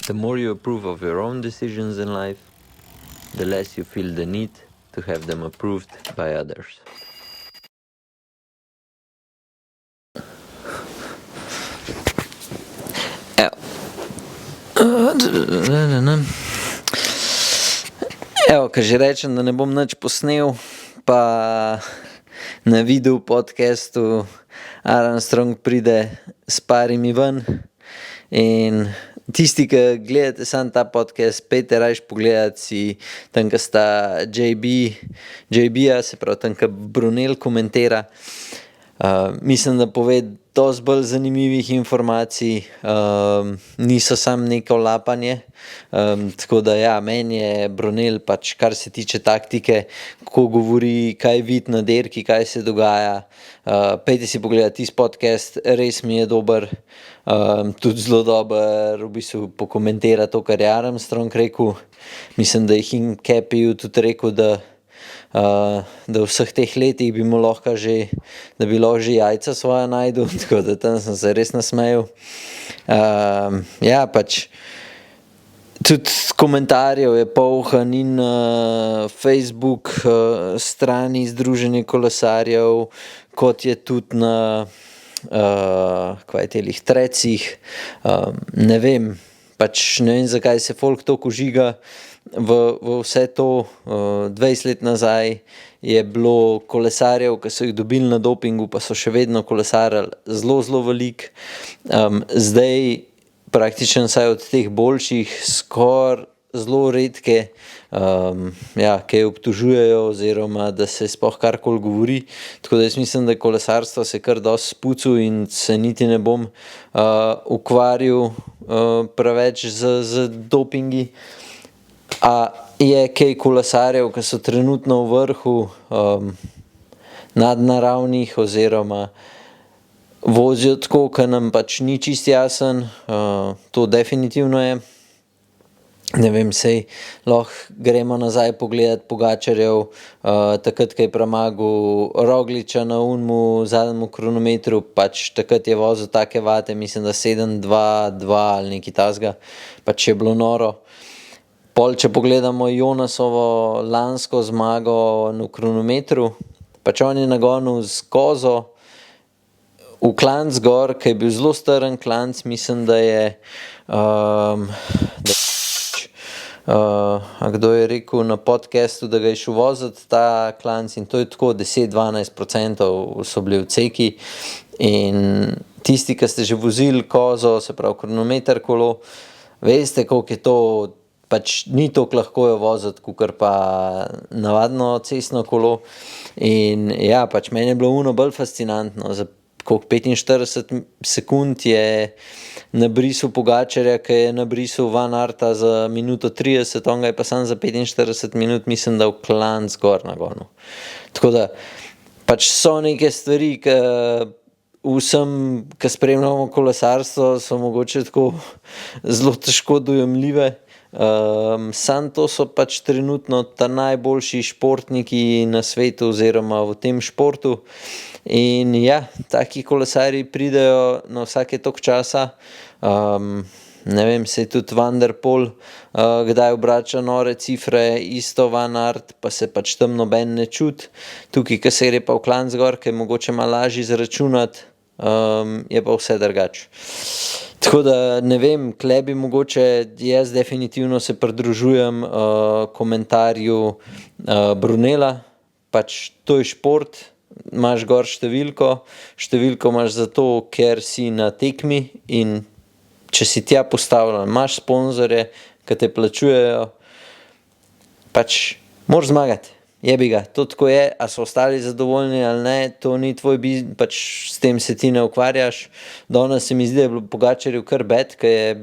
The more you approve of your own decisions in life, the less you feel the need to have them approved by others. Evo, ko že rečem, da ne bom nič posnel, pa na videu podcastu Armstrong pride s parimi ven in tisti, ki gledate sam ta podcast, pejte rajš pogledat si tam, ko sta JB-ja, se pravi tam, ko Brunel komentira. Mislim, da pove dosti bolj zanimivih informacij, niso samo neko lapanje, tako da ja, meni je Brunel pač, kar se tiče taktike, ko govori, kaj vidi na dirki, kaj se dogaja, pejte si pogledati tisti podcast, res mi je dober, tudi zelo dober, v bistvu pokomentira to, kar je Armstrong rekel. Mislim, da je Hincapie tudi rekel, da v vseh teh letih bi mu lahko že, da bi lahko že jajca svoja najdel, tako da tam sem se res nasmejal. Ja, pač tudi komentarjev je polhan in na Facebook strani Združenje kolesarjev, kot je tudi na telih trecih, ne vem, pač ne vem, zakaj se folk toliko žiga v vse to. 20 let nazaj je bilo kolesarjev, ki so jih dobili na dopingu, pa so še vedno kolesarili zelo veliko. Zdaj praktično vsaj od teh boljših skoraj zelo redke, kaj obtožujejo oziroma da se sploh karkoli govori. Tako da jaz mislim, da kolesarstvo se kar dosti spucu in se niti ne bom ukvarjal preveč z dopingi. A je kaj kolesarjev, ki so trenutno v vrhu, nadnaravnih oziroma vozijo tako, ki nam pač ni čisto jasen, to definitivno je. Ne vem, sej lahko gremo nazaj pogledat Pogačarjev, takrat, ko je premagal Rogliča na unmu zadnjemu kronometru, pač takrat je vozil take vate, mislim, da 7:2:2 ali nekaj takega, pač je bilo noro. Pol, če pogledamo Jonasovo lansko zmago na kronometru, pač on je nagonil z kozo v klanc gor, ki je bil zelo strm klanc, mislim, da je kdo je rekel na podcastu, da ga je šel voziti ta klanc in to je tako 10-12% so bili odseki in tisti, ki ste že vozili kozo, se pravi kronometer kolo, veste, koliko je to, pač ni toliko lahko jo voziti, kakor pa navadno cestno kolo. In ja, pač meni je bilo ono bolj fascinantno, za koliko 45 sekund je nabrisal Pogačarja, ki je nabrisal Van Aerta za minuto 30, on ga je pa sam za 45 minut, mislim, da v klanc gor nagonil. Tako da, pač so neke stvari, ki vsem, ki spremljamo kolesarstvo, so mogoče tako zelo težko dojemljive. Sam to so pač trenutno ta najboljši športniki na svetu oziroma v tem športu in ja, taki kolesarji pridejo na vsake toliko časa. Ne vem, se tudi Van der Poel kdaj obrača nore cifre, isto Van Aert, pa se pač tam noben ne čuti. Tukaj, ko se gre pa v klanc gor, ki je mogoče malo lažje izračunati, je pa vse drugače. Tako da ne vem, tule bi mogoče, jaz definitivno se pridružujem komentarju Brunela, pač to je šport, imaš gor številko imaš zato, ker si na tekmi in če si tja postavljen, imaš sponzorje, ki te plačujejo, pač moraš zmagati. Jebi ga, to tako je, a so ostali zadovoljni ali ne, to ni tvoj biznis, pač s tem se ti ne ukvarjaš. Danes se mi zdi, da je bilo Pogačarju kar bed, ki je,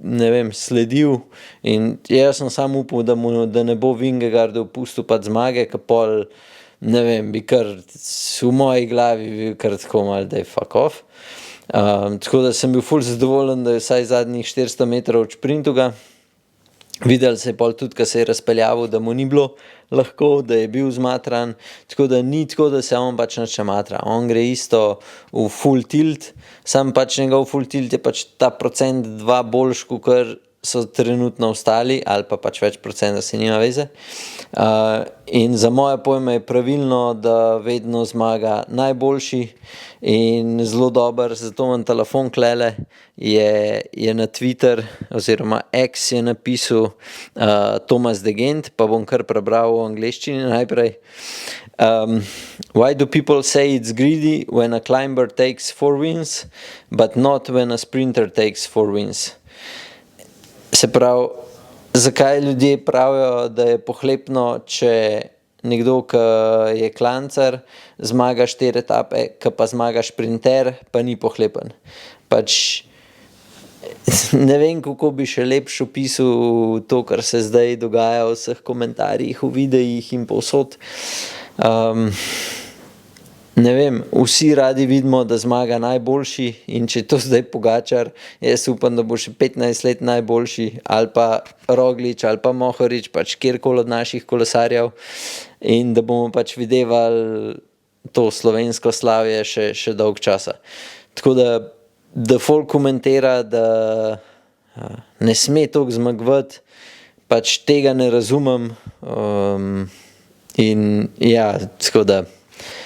ne vem, sledil in jaz sem sam upal, da ne bo Vingegaardu pustil pač zmage, ki pol, ne vem, bi kar v moji glavi bil kar tako malo, da je fuck off. Tako da sem bil ful zadovoljen, da je vsaj zadnjih 400 metrov odšprintal ga. Videli se je pol tudi, ko se je razpeljavil, da mu ni bilo lahko, da je bil zmatran, tako da ni tako, da se on pač nič ne matra. On gre isto v full tilt, sam pač njegov full tilt je pač ta 1-2% boljš, kakor so trenutno ostali, ali pa pač več procenta se nima veze. In za moje pojme je pravilno, da vedno zmaga najboljši in zelo dober, zato imam telefon klele, je na Twitter oziroma X je napisal Thomas de Gent, pa bom kar prebral v angleščini najprej. Why do people say it's greedy when a climber takes 4 wins, but not when a sprinter takes 4 wins? Se pravi, zakaj ljudje pravijo, da je pohlepno, če nekdo, ki je klancar, zmaga 4 etape, ki pa zmaga šprinter, pa ni pohlepen. Pač ne vem, kako bi še lepše opisal to, kar se zdaj dogaja v vseh komentarjih, v videih in povsod. Ne vem, vsi radi vidimo, da zmaga najboljši in če to zdaj Pogačar, jaz upam, da bo še 15 let najboljši, ali pa Roglič, ali pa Mohorič, pač kjerkoli od naših kolesarjev in da bomo pač videvali to slovensko slavje še dolg časa. Tako da folk komentira, da ne sme toliko zmagovati, pač tega ne razumem in ja, tako da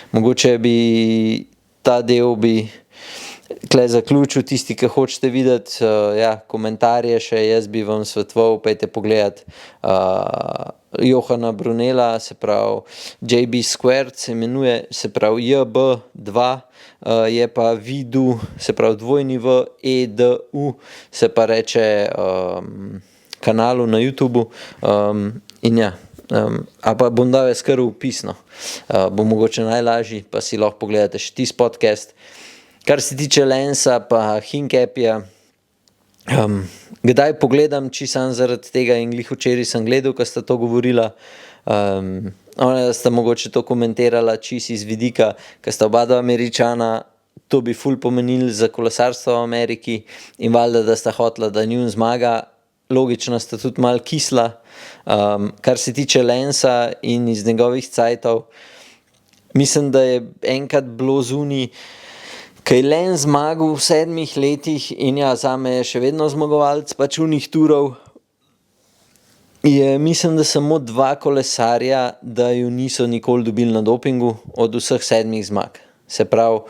mogoče bi ta del tle zaključil, tisti, ki hočete videti komentarje še, jaz bi vam svetoval, pejte pogledat Johana Brunela, se pravi JB Squared se imenuje, se pravi JB2, je pa Vidu, se pravi WEDU, se pa reče kanalu na YouTubu in ja. A pa bom dal jaz kar vpisno, bo mogoče najlažji, pa si lahko pogledate še tisti podcast. Kar se tiče Lensa pa Hincapja, kdaj pogledam, či sam zaradi tega in glih včeraj sem gledal, ko sta to govorila, ona sta mogoče to komentirala čisi z vidika, ko sta oba dva Američana, to bi ful pomenili za kolesarstvo v Ameriki in valjda, da sta hotela, da njun zmaga. Logično sta tudi malo kisla, kar se tiče Lensa in iz njegovih cajtov. Mislim, da je enkrat bilo zunaj, ko je Lens zmagal v 7 letih in ja, zame je še vedno zmagovalec pač unih turov, je mislim, da samo 2 kolesarja, da ju niso nikoli dobili na dopingu od vseh 7 zmag. Se pravi,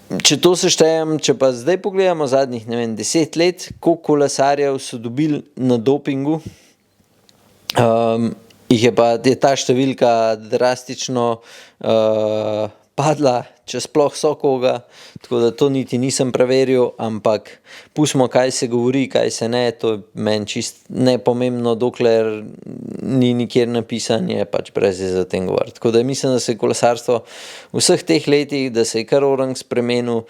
če to seštejem, če pa zdaj pogledamo zadnjih, ne vem, 10 let, koliko kolesarjev so dobili na dopingu, je ta številka drastično padla, če sploh so koga, tako da to niti nisem preveril, ampak pustimo, kaj se govori, kaj se ne, to je meni čist nepomembno, dokler ni nikjer napisan, je pač brez za tem govoriti. Tako da mislim, da se je kolesarstvo v vseh teh letih, da se je kar orang spremenil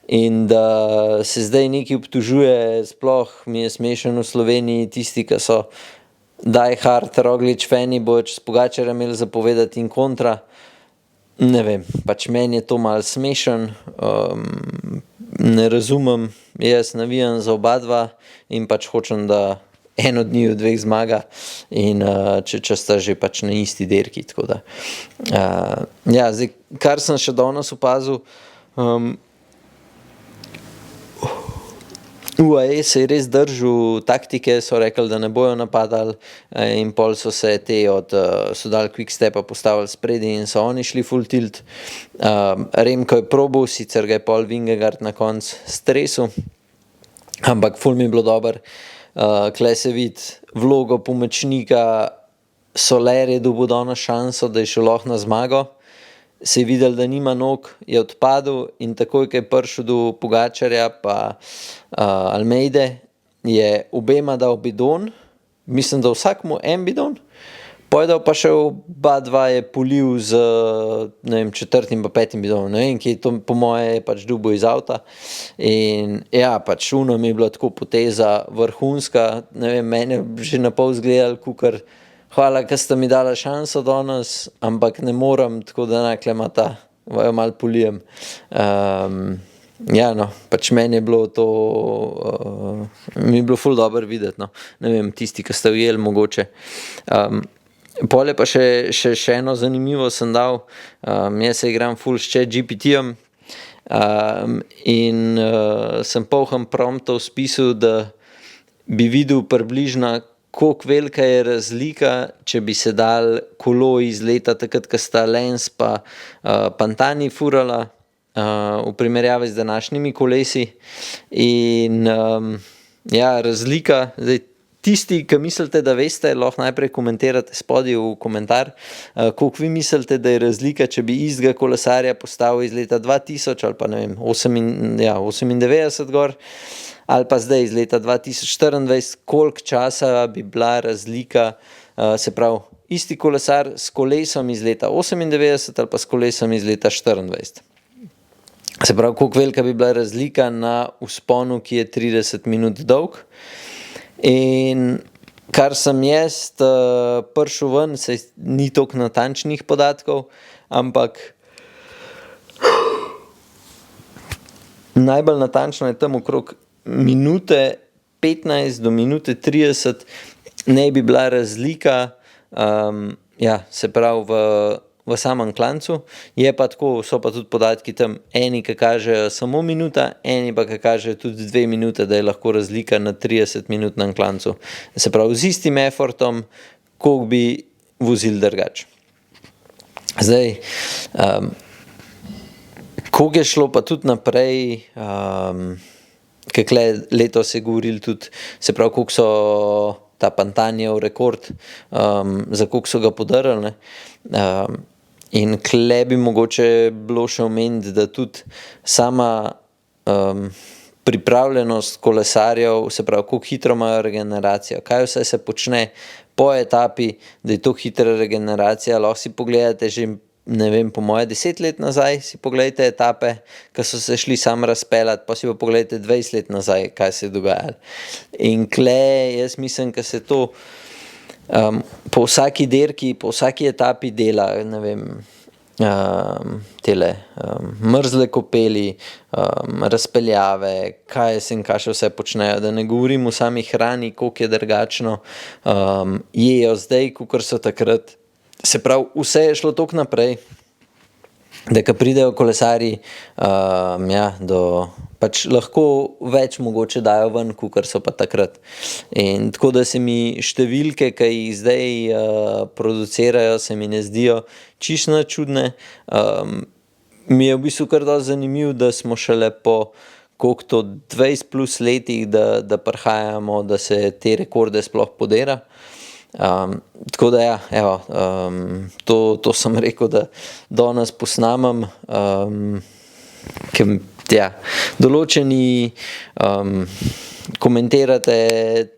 in da se zdaj nekaj obtožuje, sploh mi je smešen v Sloveniji, tisti, ki so die hard Roglič fani, bojo čez Pogačarja imeli zapovedati in kontra. Ne vem, pač meni je to malo smešen, ne razumem, jaz navijam za oba dva in pač hočem, da en od njih 2 zmaga in če sta že pač na isti dirki, tako da. Ja, zdaj, kar sem še danes opazil, UAE se je res držal taktike, so rekli, da ne bojo napadali in pol so se so dali Quickstepa postavili spredi in so oni šli full tilt. Remko je probal, sicer ga je pol Vingegaard na konc stresel, ampak full mi je bilo dober. Kle se vidi vlogo pomočnika, Soler je dobil danes šanso, da je šel lahko na zmago. Se je videl, da nima nog, je odpadel in takoj, ko je prišel do Pogačarja pa Almeide, je obema dal bidon, mislim, da vsakmu en bidon, pojedal pa še oba dva je polil z, ne vem, 4. pa 5. bidonom, ne vem, ki je to po moje je pač dubo iz avta in ja, pač uno mi je bila tako poteza vrhunska, ne vem, mene že na pol zgledali, kukar hvala, ker ste mi dala šanso danes, ampak ne morem, tako da nakle ima ta, vajo malo polijem. Ja, no, pač meni je bilo to, mi je bilo ful dobro videti, no. Ne vem, tisti, ki ste ujeli mogoče. Pol je pa še eno zanimivo sem dal, jaz se igram ful s ChatGPT-jem in sem polhem promptov spisal, da bi videl približno, koliko velika je razlika, če bi se dal kolo iz leta takrat, ko sta Lens pa Pantani furala, v primerjavi z današnjimi kolesi. In razlika, zdaj tisti, ki mislite, da veste, lahko najprej komentirate spodaj v komentar, koliko vi mislite, da je razlika, če bi istega kolesarja postavil iz leta 2000 ali pa ne vem, 98 gor, ali pa zdaj iz leta 2024, koliko časa bi bila razlika, se pravi, isti kolesar s kolesom iz leta 98 ali pa s kolesom iz leta 24. Se pravi, koliko velika bi bila razlika na vzponu, ki je 30 minut dolg. In kar sem jaz prišel ven, saj ni toliko natančnih podatkov, ampak najbolj natančno je tam okrog minute 15 do minute 30 ne bi bila razlika, se pravi v samem klancu. Je pa tako, so pa tudi podatki tam, eni, ki kažejo samo minuta, eni pa, ki kažejo tudi 2 minute, da je lahko razlika na 30-minutnem klancu. Se pravi, z istim effortom, koliko bi vozil drugače. Zdaj, koliko je šlo pa tudi naprej, kakle letos je govoril tudi, se pravi, koliko so ta Pantanijev rekord, za koliko so ga podarili, in kle bi mogoče bilo še omeniti, da tudi sama pripravljenost kolesarjev, se pravi, koliko hitro imajo regeneracijo, kaj vse se počne po etapi, da je to hitra regeneracija. Lahko si pogledate že, ne vem, po moje 10 let nazaj, si pogledajte etape, ki so se šli sam razpeljati, pa si pa pogledajte 20 let nazaj, kaj se je dogajalo. In kle, jaz mislim, da se to po vsaki dirki, po vsaki etapi dela, ne vem, tele mrzle kopeli, razpeljave, kaj še vse počnejo, da ne govorim o sami hrani, koliko je drugačno, jejo zdaj, kakor so takrat. Se pravi, vse je šlo toliko naprej, da ko pridejo kolesarji, do pač lahko več mogoče dajo ven, kakor so pa takrat. In tako da se mi številke, ki jih zdaj producirajo, se mi ne zdijo čisto čudne. Mi je v bistvu kar dosti zanimivo, da smo šele po koliko to 20 plus letih, da prihajamo, da se te rekorde sploh podira. Tako da to sem rekel, da danes posnamem, ker določeni komentirate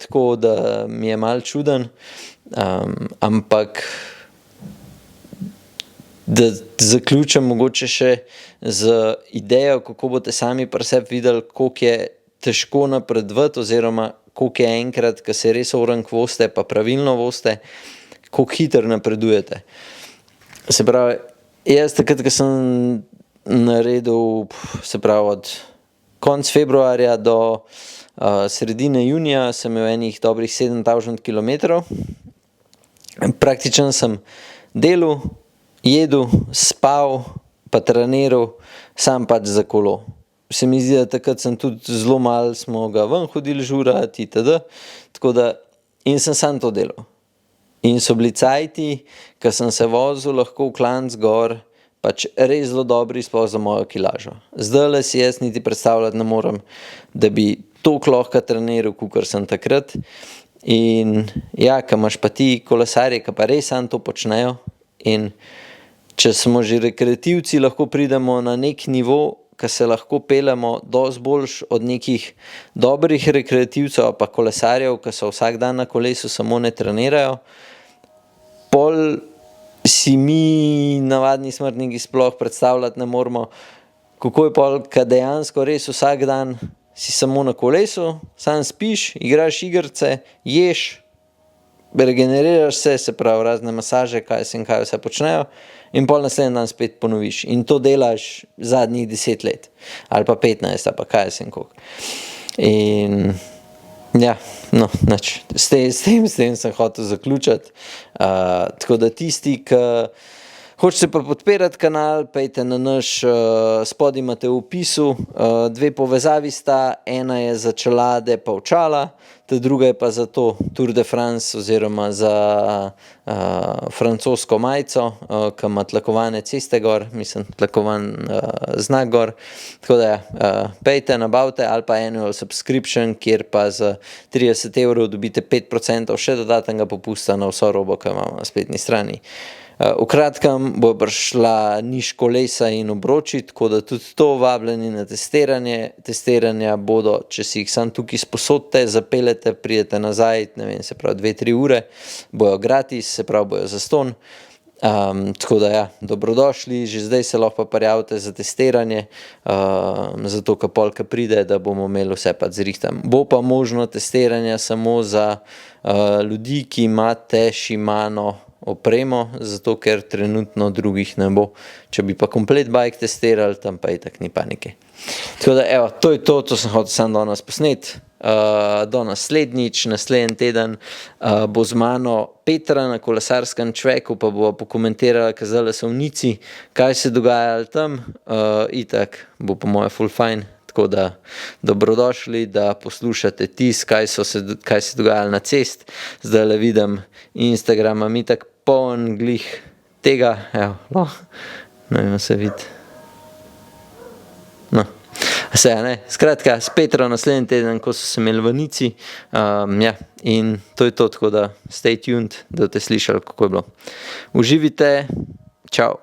tako, da mi je malo čuden, ampak da zaključim mogoče še z idejo, kako boste sami pri sebi videli, koliko je težko napredovati, oziroma koliko je enkrat, ko se res orenk voste, pa pravilno voste, koliko hitro napredujete. Se pravi, jaz takrat, ko sem naredil, se pravi, od konc februarja do sredine junija, sem imel enih dobrih 7000 kilometrov. Praktično sem delal, jedel, spal, pa treniral, sam pač za kolo. Se mi zdi, da takrat sem tudi zelo malo, smo ga ven hodili žurati, itd. Tako da, in sem sam to delal. In so bili cajti, ko sem se vozil lahko v klanc gor, pač res zelo dobri, sploh za mojo kilažo. Zdajle si jaz niti predstavljati ne morem, da bi toliko lahko treniral, kakor sem takrat. In ja, ko imaš pa ti kolesarje, ki pa res samo to počnejo, in če smo že rekreativci, lahko pridemo na nek nivo, ki se lahko peljemo dosti boljš od nekih dobrih rekreativcev pa kolesarjev, ki so vsak dan na kolesu, samo ne trenirajo. Pol si mi, navadni smrtniki, sploh predstavljati ne moremo, kako je pol, ko dejansko res vsak dan si samo na kolesu, sam spiš, igraš igrice, ješ, regeneriraš se, se pravi razne masaže, kaj vse počnejo, in pol naslednji dan spet ponoviš. In to delaš zadnjih 10 let, ali pa 15, ali pa kaj koliko. In ja, no, nič. S tem sem hotel zaključiti. Tako da tisti, ki hočete pa podpirati kanal, pejte na naš, spodaj imate v opisu, 2 povezavi sta, ena je za čelade pa očala, ta druga je pa za to Tour de France oziroma za francosko majico, ki ima tlakovane ceste gor, mislim, tlakovan znak gor. Tako da pejte, nabavite ali pa annual subscription, kjer pa za 30 € dobite 5% še dodatnega popusta na vso robo, ki imamo na spletni strani. V kratkem bo prišla niš kolesa in obroči, tako da tudi to vabljeni na testiranje. Testiranja bodo, če si jih sam tukaj sposodite, zapeljete, pridete nazaj, ne vem, se pravi 2-3 ure, bojo gratis, se pravi bojo zastonj. Tako da ja, dobrodošli, že zdaj se lahko prijavite za testiranje, zato ker polka pride, da bomo imeli vse pa zrihtam. Bo pa možno testiranje samo za ljudi, ki imate Shimano opremo, zato ker trenutno drugih ne bo. Če bi pa komplet bike testirali, tam pa itak ni panike. Tako da evo, to je to sem hotel samo danes posneti. Do naslednjič, naslednji teden bo z mano Petra na kolesarskem čveku, pa bo pokomentirala, kazala so v Nici, kaj se dogajalo tam. Itak bo po moje full fajn. Tako da dobrodošli, da poslušate kaj se dogajalo na cest. Zdaj le vidim Instagrama, mi tak poln glih tega, evo, ne vem, se vidi. No, ne, skratka, s Petro naslednji teden, ko so se imeli v Nici, ja, in to je to, tako da stay tuned, da boste slišali, kako je bilo. Uživite, čau.